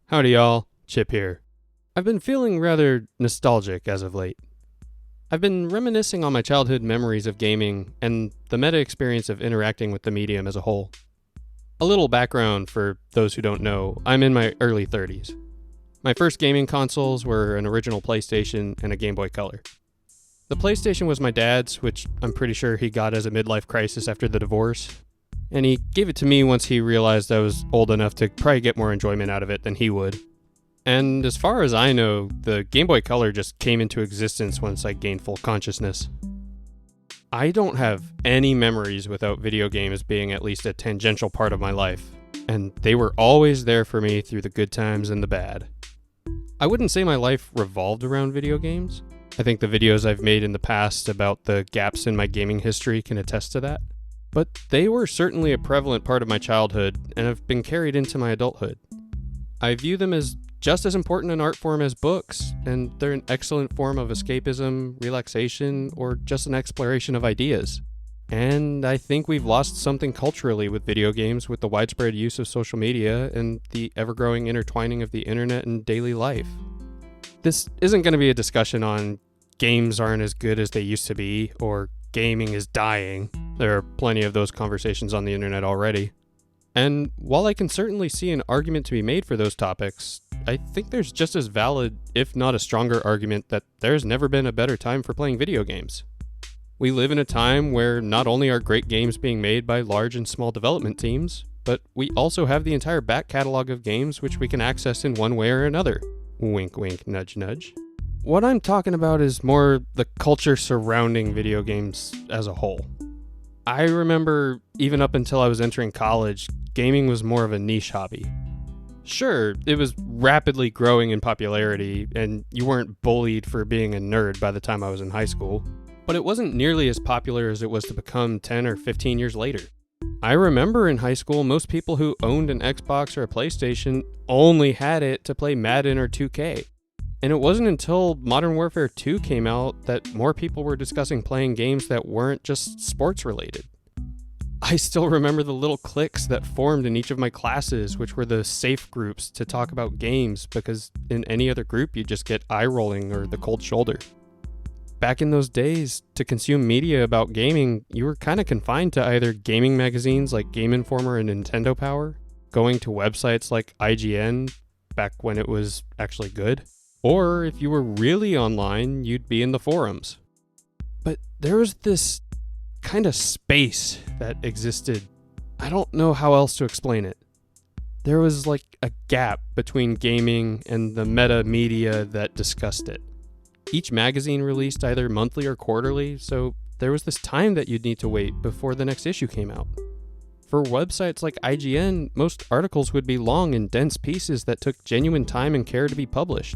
Howdy y'all, Chip here. I've been feeling rather nostalgic as of late. I've been reminiscing on my childhood memories of gaming and the meta experience of interacting with the medium as a whole. A little background for those who don't know, I'm in my early 30s. My first gaming consoles were an original PlayStation and a Game Boy Color. The PlayStation was my dad's, which I'm pretty sure he got as a midlife crisis after the divorce. And he gave it to me once he realized I was old enough to probably get more enjoyment out of it than he would. And as far as I know, the Game Boy Color just came into existence once I gained full consciousness. I don't have any memories without video games being at least a tangential part of my life, and they were always there for me through the good times and the bad. I wouldn't say my life revolved around video games. I think the videos I've made in the past about the gaps in my gaming history can attest to that. But they were certainly a prevalent part of my childhood and have been carried into my adulthood. I view them as just as important an art form as books, and they're an excellent form of escapism, relaxation, or just an exploration of ideas. And I think we've lost something culturally with video games with the widespread use of social media and the ever-growing intertwining of the internet and daily life. This isn't going to be a discussion on games aren't as good as they used to be, or gaming is dying. There are plenty of those conversations on the internet already. And while I can certainly see an argument to be made for those topics, I think there's just as valid, if not a stronger argument, that there's never been a better time for playing video games. We live in a time where not only are great games being made by large and small development teams, but we also have the entire back catalog of games which we can access in one way or another. Wink wink, nudge nudge. What I'm talking about is more the culture surrounding video games as a whole. I remember, even up until I was entering college, gaming was more of a niche hobby. Sure, it was rapidly growing in popularity, and you weren't bullied for being a nerd by the time I was in high school, but it wasn't nearly as popular as it was to become 10 or 15 years later. I remember in high school, most people who owned an Xbox or a PlayStation only had it to play Madden or 2K. And it wasn't until Modern Warfare 2 came out that more people were discussing playing games that weren't just sports related. I still remember the little cliques that formed in each of my classes, which were the safe groups to talk about games, because in any other group you'd just get eye rolling or the cold shoulder. Back in those days, to consume media about gaming, you were kind of confined to either gaming magazines like Game Informer and Nintendo Power, going to websites like IGN, back when it was actually good, or if you were really online, you'd be in the forums. But there was this kind of space that existed. I don't know how else to explain it. There was like a gap between gaming and the meta media that discussed it. Each magazine released either monthly or quarterly, so there was this time that you'd need to wait before the next issue came out. For websites like IGN, most articles would be long and dense pieces that took genuine time and care to be published.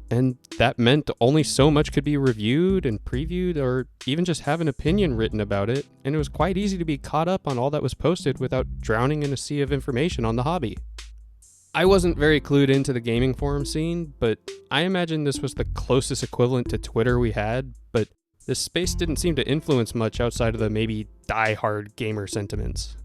And that meant only so much could be reviewed and previewed, or even just have an opinion written about it, and it was quite easy to be caught up on all that was posted without drowning in a sea of information on the hobby. I wasn't very clued into the gaming forum scene, but I imagine this was the closest equivalent to Twitter we had, but this space didn't seem to influence much outside of the maybe die-hard gamer sentiments.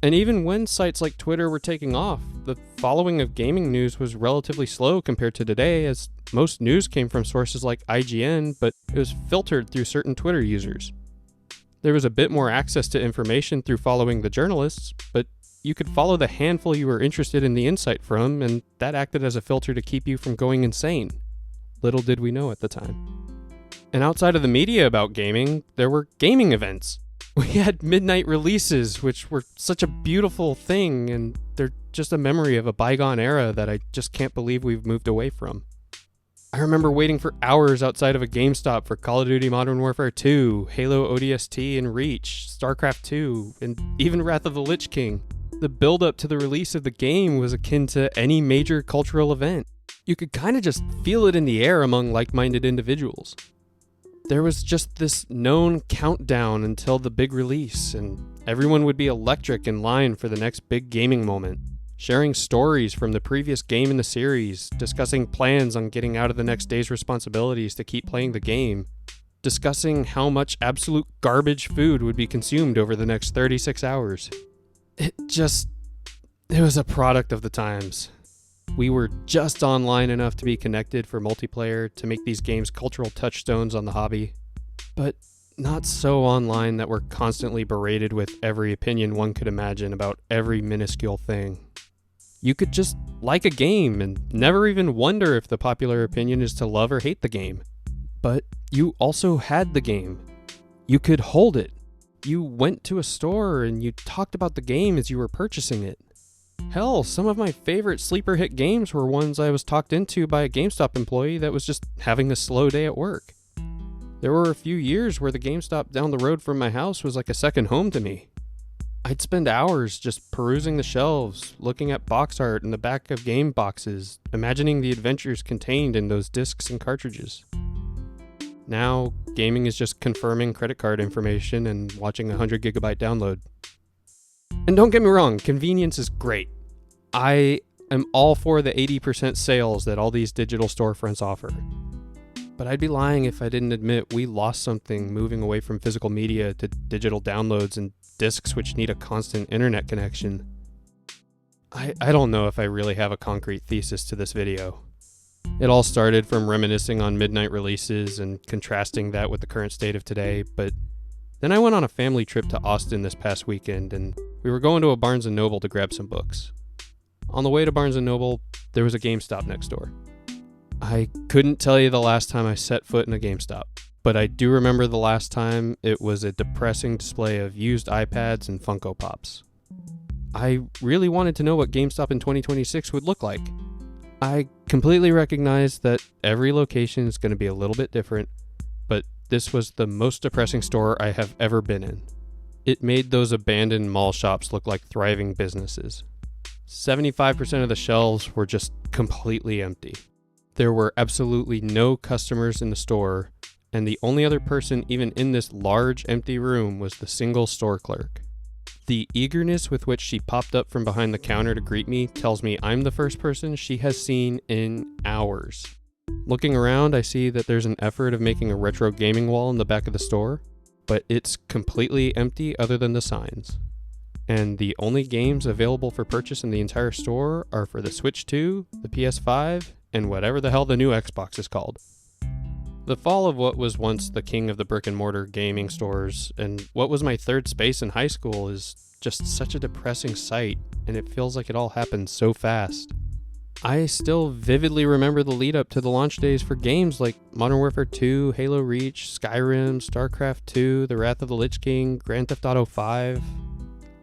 And even when sites like Twitter were taking off, the following of gaming news was relatively slow compared to today, as most news came from sources like IGN, but it was filtered through certain Twitter users. There was a bit more access to information through following the journalists, but you could follow the handful you were interested in the insight from, and that acted as a filter to keep you from going insane. Little did we know at the time. And outside of the media about gaming, there were gaming events. We had midnight releases, which were such a beautiful thing, and they're just a memory of a bygone era that I just can't believe we've moved away from. I remember waiting for hours outside of a GameStop for Call of Duty Modern Warfare 2, Halo ODST and Reach, StarCraft 2, and even Wrath of the Lich King. The build-up to the release of the game was akin to any major cultural event. You could kind of just feel it in the air among like-minded individuals. There was just this known countdown until the big release, and everyone would be electric in line for the next big gaming moment, sharing stories from the previous game in the series, discussing plans on getting out of the next day's responsibilities to keep playing the game, discussing how much absolute garbage food would be consumed over the next 36 hours. It was a product of the times. We were just online enough to be connected for multiplayer to make these games cultural touchstones on the hobby, but not so online that we're constantly berated with every opinion one could imagine about every minuscule thing. You could just like a game and never even wonder if the popular opinion is to love or hate the game. But you also had the game. You could hold it. You went to a store and you talked about the game as you were purchasing it. Hell, some of my favorite sleeper hit games were ones I was talked into by a GameStop employee that was just having a slow day at work. There were a few years where the GameStop down the road from my house was like a second home to me. I'd spend hours just perusing the shelves, looking at box art in the back of game boxes, imagining the adventures contained in those discs and cartridges. Now, gaming is just confirming credit card information and watching a 100 gigabyte download. And don't get me wrong, convenience is great. I am all for the 80% sales that all these digital storefronts offer. But I'd be lying if I didn't admit we lost something moving away from physical media to digital downloads and discs which need a constant internet connection. I don't know if I really have a concrete thesis to this video. It all started from reminiscing on midnight releases and contrasting that with the current state of today, but then I went on a family trip to Austin this past weekend and we were going to a Barnes & Noble to grab some books. On the way to Barnes & Noble, there was a GameStop next door. I couldn't tell you the last time I set foot in a GameStop, but I do remember the last time it was a depressing display of used iPads and Funko Pops. I really wanted to know what GameStop in 2026 would look like. I completely recognize that every location is going to be a little bit different, but this was the most depressing store I have ever been in. It made those abandoned mall shops look like thriving businesses. 75% of the shelves were just completely empty. There were absolutely no customers in the store, and the only other person even in this large empty room was the single store clerk. The eagerness with which she popped up from behind the counter to greet me tells me I'm the first person she has seen in hours. Looking around, I see that there's an effort of making a retro gaming wall in the back of the store, but it's completely empty other than the signs. And the only games available for purchase in the entire store are for the Switch 2, the PS5, and whatever the hell the new Xbox is called. The fall of what was once the king of the brick and mortar gaming stores and what was my third space in high school is just such a depressing sight, and it feels like it all happened so fast. I still vividly remember the lead up to the launch days for games like Modern Warfare 2, Halo Reach, Skyrim, StarCraft 2, The Wrath of the Lich King, Grand Theft Auto 5.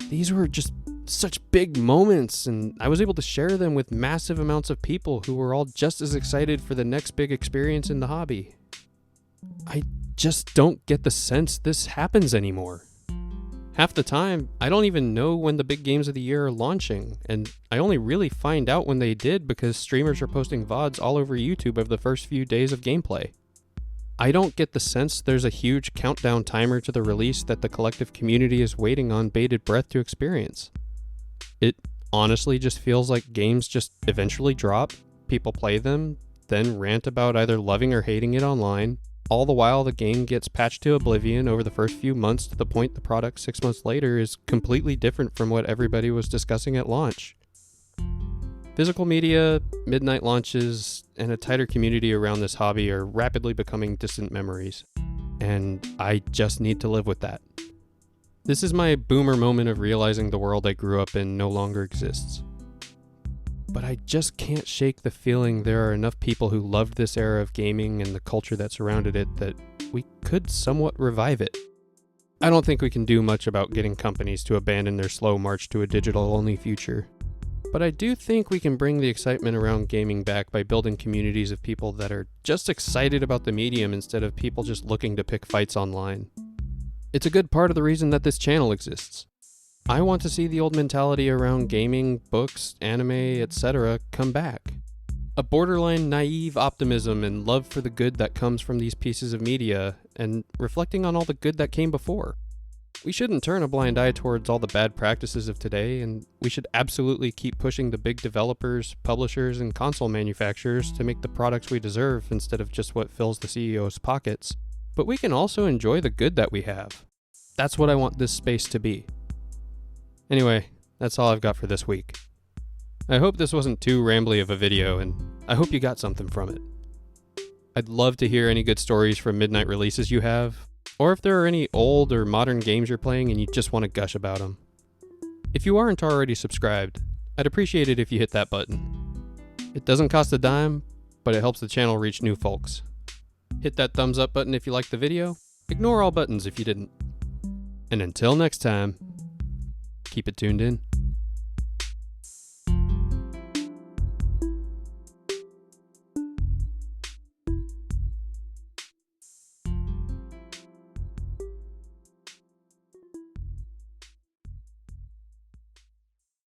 These were just such big moments, and I was able to share them with massive amounts of people who were all just as excited for the next big experience in the hobby. I just don't get the sense this happens anymore. Half the time, I don't even know when the big games of the year are launching, and I only really find out when they did because streamers are posting VODs all over YouTube of the first few days of gameplay. I don't get the sense there's a huge countdown timer to the release that the collective community is waiting on bated breath to experience. It honestly just feels like games just eventually drop, people play them, then rant about either loving or hating it online, all the while the game gets patched to oblivion over the first few months to the point the product 6 months later is completely different from what everybody was discussing at launch. Physical media, midnight launches, and a tighter community around this hobby are rapidly becoming distant memories, and I just need to live with that. This is my boomer moment of realizing the world I grew up in no longer exists. But I just can't shake the feeling there are enough people who loved this era of gaming and the culture that surrounded it that we could somewhat revive it. I don't think we can do much about getting companies to abandon their slow march to a digital-only future. But I do think we can bring the excitement around gaming back by building communities of people that are just excited about the medium instead of people just looking to pick fights online. It's a good part of the reason that this channel exists. I want to see the old mentality around gaming, books, anime, etc. come back. A borderline naive optimism and love for the good that comes from these pieces of media, and reflecting on all the good that came before. We shouldn't turn a blind eye towards all the bad practices of today, and we should absolutely keep pushing the big developers, publishers, and console manufacturers to make the products we deserve instead of just what fills the CEO's pockets. But we can also enjoy the good that we have. That's what I want this space to be. Anyway, that's all I've got for this week. I hope this wasn't too rambly of a video, and I hope you got something from it. I'd love to hear any good stories from midnight releases you have, or if there are any old or modern games you're playing and you just want to gush about them. If you aren't already subscribed, I'd appreciate it if you hit that button. It doesn't cost a dime, but it helps the channel reach new folks. Hit that thumbs up button if you liked the video. Ignore all buttons if you didn't. And until next time, keep it tuned in.